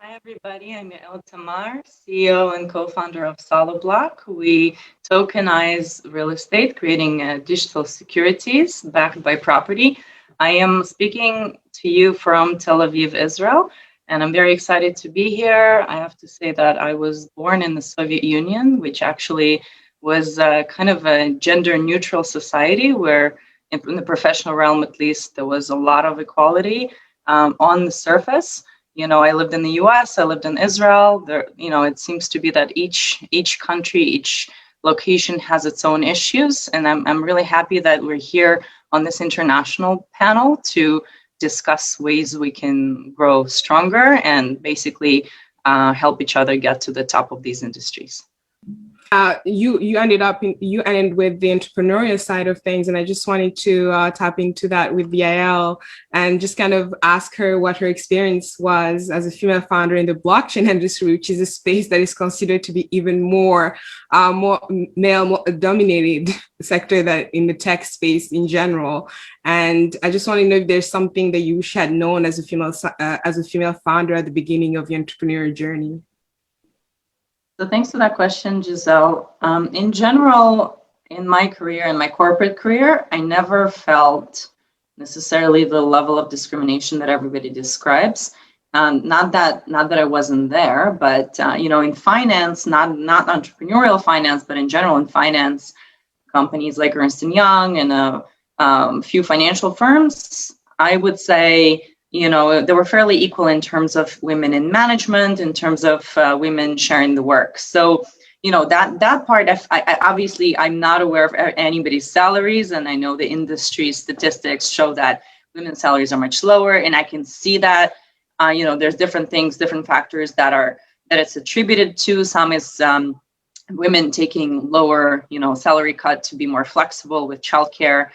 Hi, everybody. I'm Yael Tamar, CEO and co-founder of SolidBlock. We tokenize real estate, creating digital securities backed by property. I am speaking to you from Tel Aviv, Israel, and I'm very excited to be here. I have to say that I was born in the Soviet Union, which actually was kind of a gender-neutral society where, in the professional realm at least, there was a lot of equality on the surface. I lived in the US, I lived in Israel. There, it seems to be that each country, each location has its own issues. And I'm really happy that we're here on this international panel to discuss ways we can grow stronger and basically help each other get to the top of these industries. You ended with the entrepreneurial side of things, and I just wanted to tap into that with Yael and just kind of ask her what her experience was as a female founder in the blockchain industry, which is a space that is considered to be even more male dominated sector that in the tech space in general. And I just want to know if there's something that you had known as a female founder at the beginning of your entrepreneurial journey. So thanks for that question, Giselle. In general, in my career, in my corporate career, I never felt necessarily the level of discrimination that everybody describes. Not that I wasn't there, but in finance, not entrepreneurial finance, but in general in finance, companies like Ernst & Young and a few financial firms, I would say, they were fairly equal in terms of women in management, in terms of women sharing the work. So, that part, I obviously, I'm not aware of anybody's salaries, and I know the industry statistics show that women's salaries are much lower, and I can see that, there's different things, different factors that it's attributed to. Some is women taking lower, salary cut to be more flexible with childcare.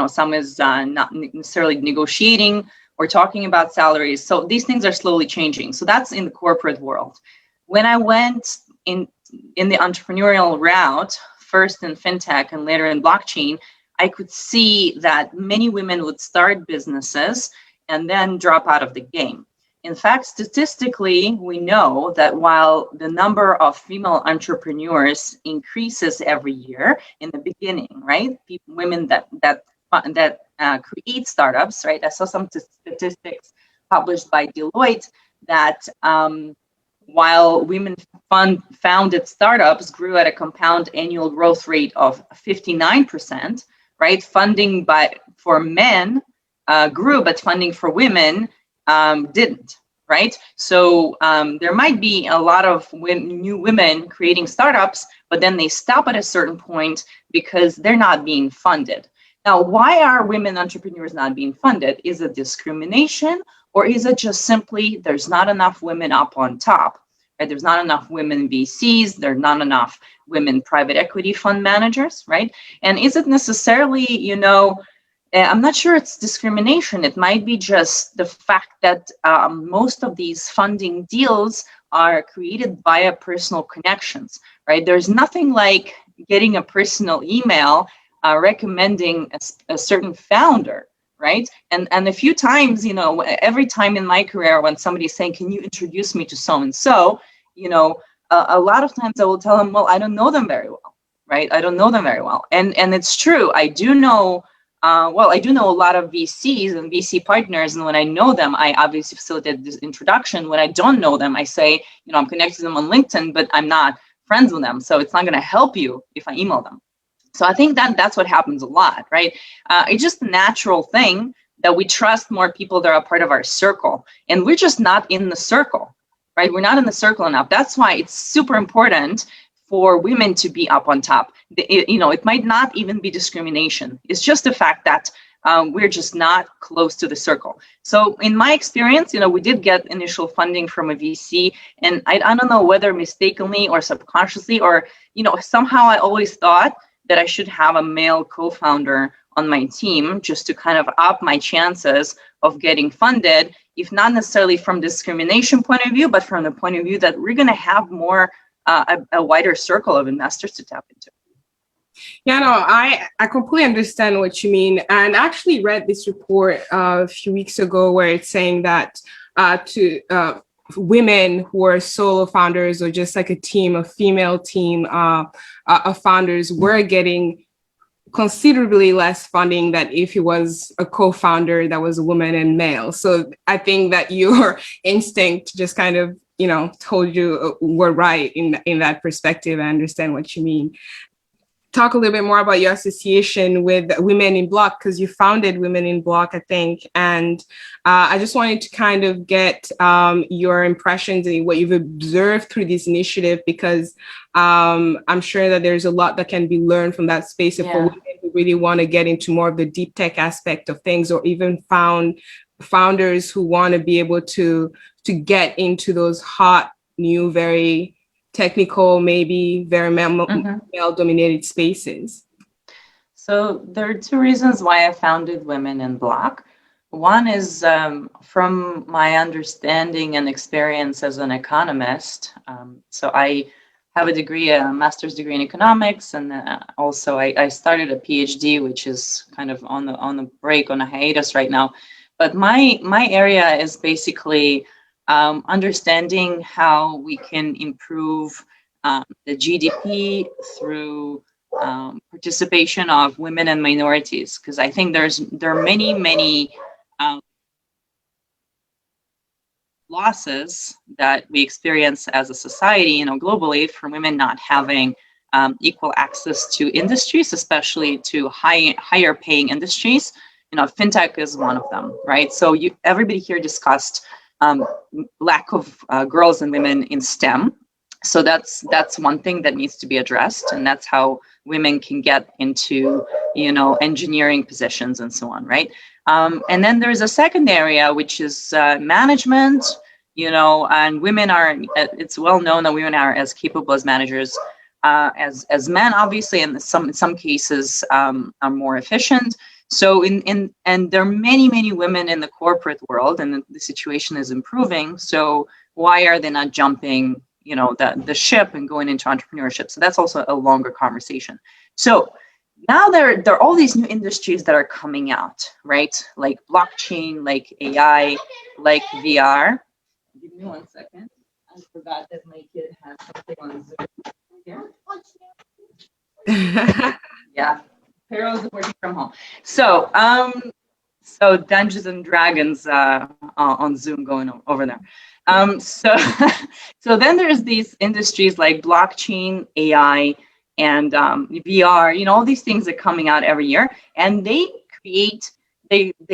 Some is not necessarily negotiating. We're talking about salaries. So these things are slowly changing. So that's in the corporate world. When I went in the entrepreneurial route, first in fintech and later in blockchain, I could see that many women would start businesses and then drop out of the game. In fact, statistically, we know that while the number of female entrepreneurs increases every year in the beginning, right? Women that create startups, right? I saw some statistics published by Deloitte that while women founded startups grew at a compound annual growth rate of 59%, right? Funding for men grew, but funding for women didn't, right? So there might be a lot of new women creating startups, but then they stop at a certain point because they're not being funded. Now, why are women entrepreneurs not being funded? Is it discrimination, or is it just simply there's not enough women up on top? Right? There's not enough women VCs, there's not enough women private equity fund managers, right? And is it necessarily, I'm not sure it's discrimination. It might be just the fact that most of these funding deals are created via personal connections, right? There's nothing like getting a personal email recommending a certain founder, right? And a few times, every time in my career when somebody's saying, can you introduce me to so-and-so, a lot of times I will tell them, well, I don't know them very well, right? I don't know them very well. And it's true, I do know a lot of VCs and VC partners, and when I know them, I obviously facilitate this introduction. When I don't know them, I say, I'm connected to them on LinkedIn, but I'm not friends with them, so it's not going to help you if I email them. So I think that's what happens a lot, right? It's just a natural thing that we trust more people that are a part of our circle, and we're just not in the circle, right? We're not in the circle enough. That's why it's super important for women to be up on top. It might not even be discrimination. It's just the fact that we're just not close to the circle. So in my experience, we did get initial funding from a VC, and I don't know whether mistakenly or subconsciously or, somehow I always thought that I should have a male co-founder on my team just to kind of up my chances of getting funded, if not necessarily from discrimination point of view, but from the point of view that we're going to have more, a wider circle of investors to tap into. Yeah, no, I completely understand what you mean. And I actually read this report a few weeks ago where it's saying that women who are solo founders or just like a team, a female team of founders were getting considerably less funding than if it was a co-founder that was a woman and male. So I think that your instinct just kind of, told you were right in that perspective. I understand what you mean. Talk a little bit more about your association with Women in Block, because you founded Women in Block, I think. And I just wanted to kind of get your impressions and what you've observed through this initiative, because I'm sure that there's a lot that can be learned from that space for women who really want to get into more of the deep tech aspect of things, or even founders who want to be able to get into those hot, new, very technical, maybe very male-dominated spaces. So there are two reasons why I founded Women in Block. One is from my understanding and experience as an economist. So I have a degree, a master's degree in economics, and also I started a PhD, which is kind of on the break, on a hiatus right now. But my area is basically understanding how we can improve the GDP through participation of women and minorities, because I think there are many losses that we experience as a society, globally, for women not having equal access to industries, especially to higher paying industries. Fintech is one of them, right? So everybody here discussed lack of girls and women in STEM. So that's one thing that needs to be addressed, and that's how women can get into engineering positions and so on, right? And then there's a second area, which is management, and women are, it's well known that women are as capable as managers as men, obviously, and in some cases are more efficient. So and there are many women in the corporate world, and the situation is improving. So why are they not jumping the ship and going into entrepreneurship? So that's also a longer conversation. So now there are all these new industries that are coming out, right? Like blockchain, like AI, like VR. Give me 1 second. I forgot that my kid has something on Zoom here. Yeah, Pearl's working from home. So so Dungeons and Dragons on Zoom going over there. So then there's these industries like blockchain, AI, and VR. All these things are coming out every year, and they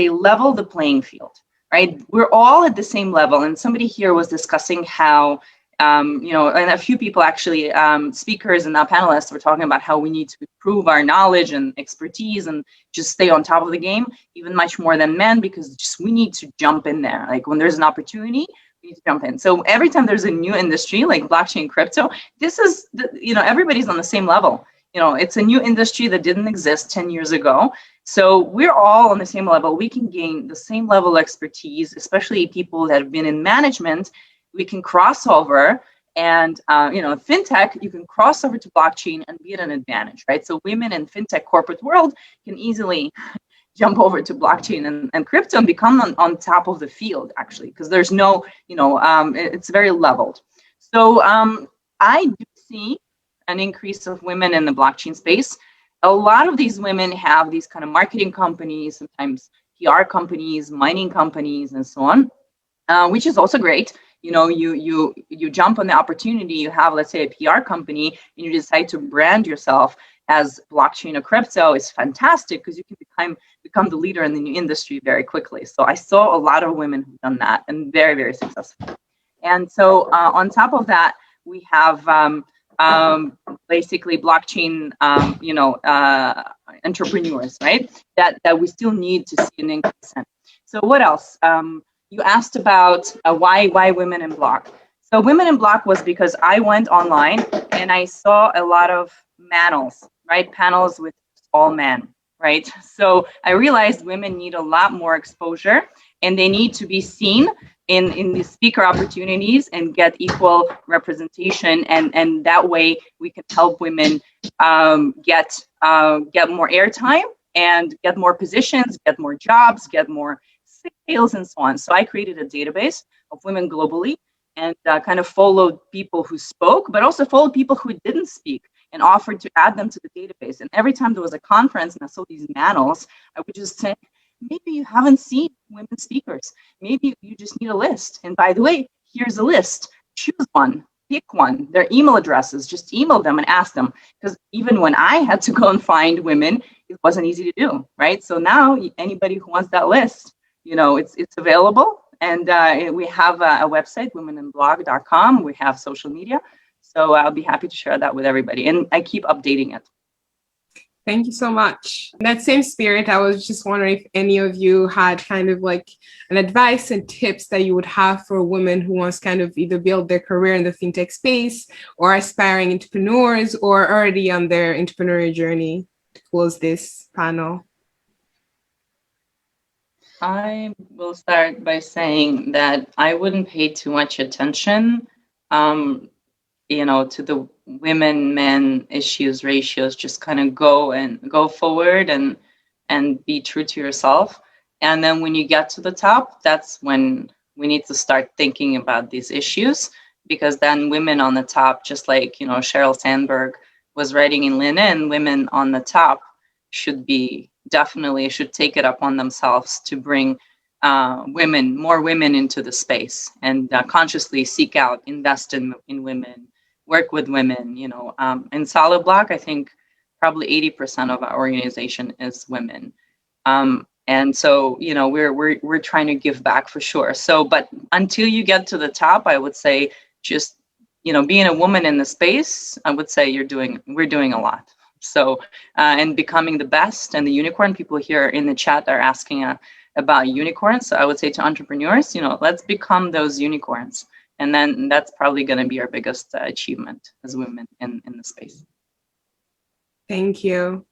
level the playing field, right? We're all at the same level. And somebody here was discussing how and a few people actually, speakers and now panelists, were talking about how we need to improve our knowledge and expertise and just stay on top of the game, even much more than men, because we need to jump in there. Like when there's an opportunity, we need to jump in. So every time there's a new industry like blockchain, crypto, this is, everybody's on the same level. It's a new industry that didn't exist 10 years ago. So we're all on the same level. We can gain the same level of expertise, especially people that have been in management. We can cross over, and fintech, you can cross over to blockchain and be at an advantage, right? So women in fintech corporate world can easily jump over to blockchain and crypto and become on top of the field, actually, because there's no, it's very leveled. So I do see an increase of women in the blockchain space. A lot of these women have these kind of marketing companies, sometimes PR companies, mining companies, and so on, which is also great. You jump on the opportunity. You have, let's say, a PR company, and you decide to brand yourself as blockchain or crypto. Is fantastic, because you can become the leader in the new industry very quickly. So I saw a lot of women who've done that, and very, very successful. And so on top of that, we have basically blockchain, entrepreneurs, right? That we still need to see an increase in. So what else? You asked about why Women in Block. So Women in Block was because I went online and I saw a lot of panels, right? Panels with all men, right? So I realized women need a lot more exposure, and they need to be seen in the speaker opportunities and get equal representation. And that way we can help women get more airtime and get more positions, get more jobs, get more sales, and so on. So I created a database of women globally, and kind of followed people who spoke, but also followed people who didn't speak and offered to add them to the database. And every time there was a conference and I saw these manuals, I would just say, maybe you haven't seen women speakers. Maybe you just need a list. And by the way, here's a list. Choose one, pick one, their email addresses, just email them and ask them. Because even when I had to go and find women, it wasn't easy to do, right? So now anybody who wants that list, it's available. And we have a website, womeninblog.com. We have social media. So I'll be happy to share that with everybody. And I keep updating it. Thank you so much. In that same spirit, I was just wondering if any of you had kind of like an advice and tips that you would have for a woman who wants kind of either build their career in the fintech space or aspiring entrepreneurs or already on their entrepreneurial journey to close this panel. I will start by saying that I wouldn't pay too much attention, to the women-men issues, ratios. Just kind of go forward and be true to yourself. And then when you get to the top, that's when we need to start thinking about these issues, because then women on the top, just like, Sheryl Sandberg was writing in Linen, women on the top should take it upon themselves to bring more women into the space and consciously seek out, invest in women, work with women. In SolidBlock, I think probably 80% of our organization is women. And so, we're trying to give back for sure. So, but until you get to the top, I would say just, being a woman in the space, I would say we're doing a lot. So, and becoming the best and the unicorn. People here in the chat are asking about unicorns. So I would say to entrepreneurs, let's become those unicorns. And then that's probably going to be our biggest achievement as women in the space. Thank you.